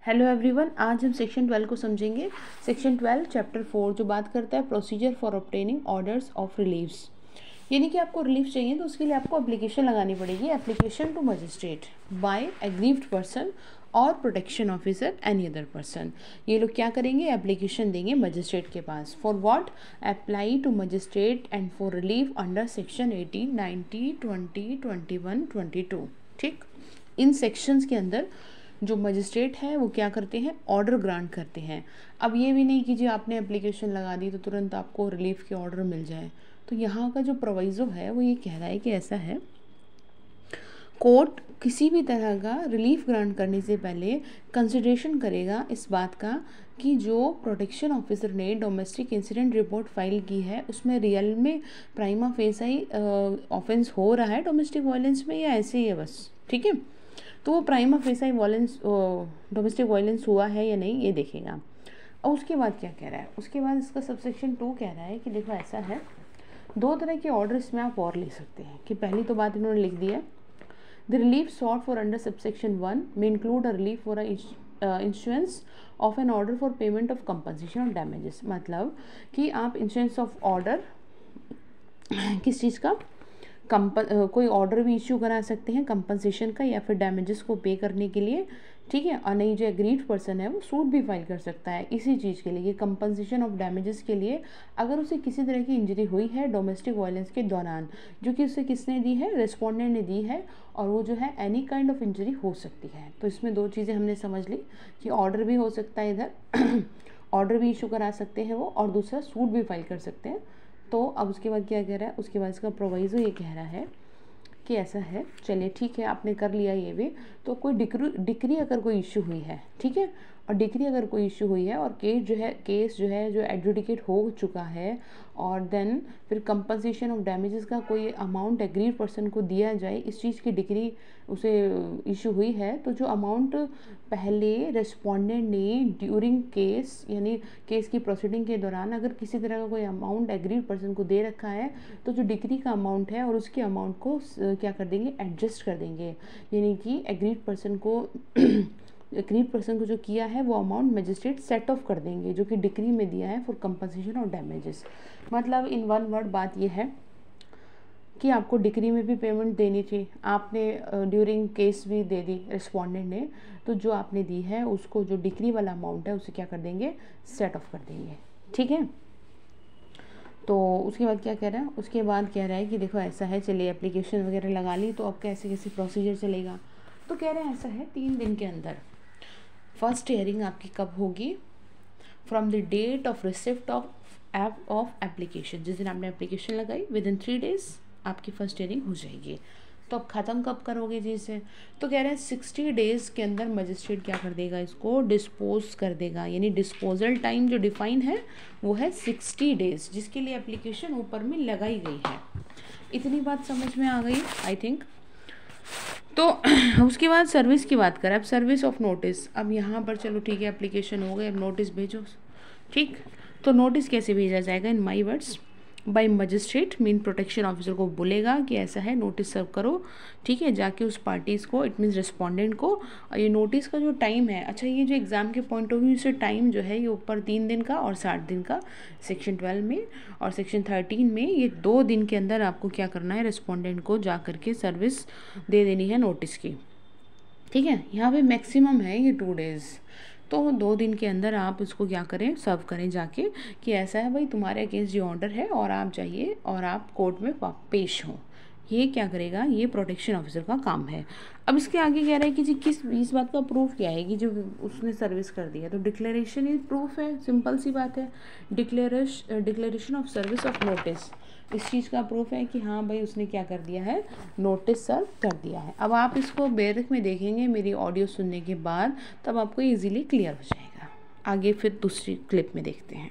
Hello everyone, आज हम section 12 को समझेंगे। सेक्शन 12 चैप्टर 4 जो बात करता है procedure for obtaining orders of reliefs. यानी कि आपको रिलीफ चाहिए तो उसके लिए आपको एप्लीकेशन लगानी पड़ेगी। Application to magistrate by aggrieved person और protection officer any other person. ये लोग क्या करेंगे, एप्लीकेशन देंगे मजिस्ट्रेट के पास। For what? Apply to magistrate and for relief under section 18, 90, 20, 21, 22। ठीक, इन सेक्शंस के अंदर जो मजिस्ट्रेट है वो क्या करते हैं, ऑर्डर ग्रांट करते हैं। अब ये भी नहीं कि जी आपने एप्लीकेशन लगा दी तो तुरंत आपको रिलीफ के ऑर्डर मिल जाए। तो यहाँ का जो प्रोविज़ो है वो ये कह रहा है कि ऐसा है, कोर्ट किसी भी तरह का रिलीफ ग्रांट करने से पहले कंसिडरेशन करेगा इस बात का कि जो प्रोटेक्शन ऑफिसर ने डोमेस्टिक इंसिडेंट रिपोर्ट फाइल की है उसमें रियल में प्राइमा फेसाई ऑफेंस हो रहा है डोमेस्टिक वायलेंस में या ऐसे ही है बस। ठीक है, तो वो prima facie violence domestic violence हुआ है या नहीं ये देखेगा। और उसके बाद क्या कह रहा है, उसके बाद इसका सबसेक्शन 2 कह रहा है कि देखो ऐसा है, दो तरह के ऑर्डर इसमें आप और ले सकते हैं। कि पहली तो बात इन्होंने लिख दी है, the relief sought for under subsection 1 में include a relief for insurance of an order for payment of compensation of damages. मतलब कि आप इंश्योरेंस ऑफ ऑर्डर किस चीज़ का, कोई ऑर्डर भी इश्यू करा सकते हैं कंपनसेशन का या फिर डैमेजेस को पे करने के लिए। ठीक है, और नहीं जो एग्रीड पर्सन है वो सूट भी फाइल कर सकता है इसी चीज़ के लिए, कंपनसेशन ऑफ डैमेजेस के लिए, अगर उसे किसी तरह की इंजरी हुई है डोमेस्टिक वायलेंस के दौरान, जो कि उसे किसने दी है, रेस्पोंडेंट ने दी है, और वो जो है एनी काइंड ऑफ इंजरी हो सकती है। तो इसमें दो चीज़ें हमने समझ ली कि ऑर्डर भी हो सकता है इधर ऑर्डर भी इशू करा सकते हैं वो, और दूसरा सूट भी फाइल कर सकते हैं। तो अब उसके बाद क्या कह रहा है, उसके बाद इसका प्रोवाइजो ये कह रहा है कि ऐसा है, चलिए ठीक है आपने कर लिया ये भी, तो कोई डिक्री अगर कोई इशू हुई है, ठीक है, और डिक्री अगर कोई इशू हुई है और केस जो है जो एडजुडिकेट हो चुका है, और देन फिर कंपनसेशन ऑफ डैमेजेस का कोई अमाउंट एग्रीड पर्सन को दिया जाए, इस चीज़ की डिक्री उसे इशू हुई है, तो जो अमाउंट पहले रेस्पोंडेंट ने ड्यूरिंग केस यानी केस की प्रोसीडिंग के दौरान अगर किसी तरह का कोई अमाउंट एग्रीड पर्सन को दे रखा है, तो जो डिक्री का अमाउंट है और उसके अमाउंट को क्या कर देंगे, एडजस्ट कर देंगे। यानी कि एग्रीड पर्सन को जो किया है वो अमाउंट मजिस्ट्रेट सेट ऑफ कर देंगे जो कि डिक्री में दिया है फॉर कंपनसेशन ऑफ डैमेजेस। मतलब इन वन वर्ड बात ये है कि आपको डिक्री में भी पेमेंट देनी थी, आपने ड्यूरिंग केस भी दे दी रिस्पोंडेंट ने, तो जो आपने दी है उसको जो डिक्री वाला अमाउंट है उसे क्या कर देंगे, सेट ऑफ कर देंगे। ठीक है, तो उसके बाद क्या कह रहा है, उसके बाद कह रहा है कि देखो ऐसा है, चलिए एप्लीकेशन वगैरह लगा ली, तो अब कैसे कैसे प्रोसीजर चलेगा। तो कह रहे हैं ऐसा है, 3 दिन के अंदर फर्स्ट हियरिंग आपकी कब होगी, from the date of receipt of application, जिस दिन आपने एप्लीकेशन लगाई विद इन 3 days आपकी फर्स्ट हियरिंग हो जाएगी। तो अब ख़त्म कब करोगे जी इसे, तो कह रहे हैं 60 days के अंदर मजिस्ट्रेट क्या कर देगा, इसको डिस्पोज कर देगा। यानी डिस्पोजल टाइम जो डिफाइन है वो है 60 days, जिसके लिए एप्लीकेशन ऊपर में लगाई गई है। इतनी बात समझ में आ गई आई थिंक। तो उसके बाद सर्विस की बात करें, अब सर्विस ऑफ नोटिस। अब यहाँ पर चलो ठीक है एप्लीकेशन हो गई, अब नोटिस भेजो। ठीक, तो नोटिस कैसे भेजा जाएगा, in my words, by magistrate mean protection officer को बोलेगा कि ऐसा है नोटिस सर्व करो। ठीक है, जाके उस पार्टीज़ को, इट मीन्स रिस्पोंडेंट को। और ये नोटिस का जो टाइम है, अच्छा ये जो एग्ज़ाम के पॉइंट ऑफ व्यू से टाइम जो है ये ऊपर 3 दिन का और 60 दिन का सेक्शन 12 में, और सेक्शन 13 में ये 2 दिन के अंदर आपको क्या करना है, रिस्पोंडेंट को जा करके सर्विस दे देनी है नोटिस की। ठीक है, यहाँ पे मैक्सिमम है ये 2 days, तो 2 दिन के अंदर आप उसको क्या करें, सर्व करें जाके कि ऐसा है भाई तुम्हारे अगेंस्ट ये ऑर्डर है और आप जाइए और आप कोर्ट में पेश हों। ये क्या करेगा, ये प्रोटेक्शन ऑफिसर का काम है। अब इसके आगे कह रहा है कि जी इस बात का प्रूफ क्या है कि जो उसने सर्विस कर दिया, तो डिक्लेरेशन ही प्रूफ है, सिंपल सी बात है। Declaration of service of notice इस चीज़ का प्रूफ है कि हाँ भाई उसने क्या कर दिया है, नोटिस सर्व कर दिया है। अब आप इसको बेरिक में देखेंगे मेरी ऑडियो सुनने के बाद, तब आपको इजीली क्लियर हो जाएगा। आगे फिर दूसरी क्लिप में देखते हैं।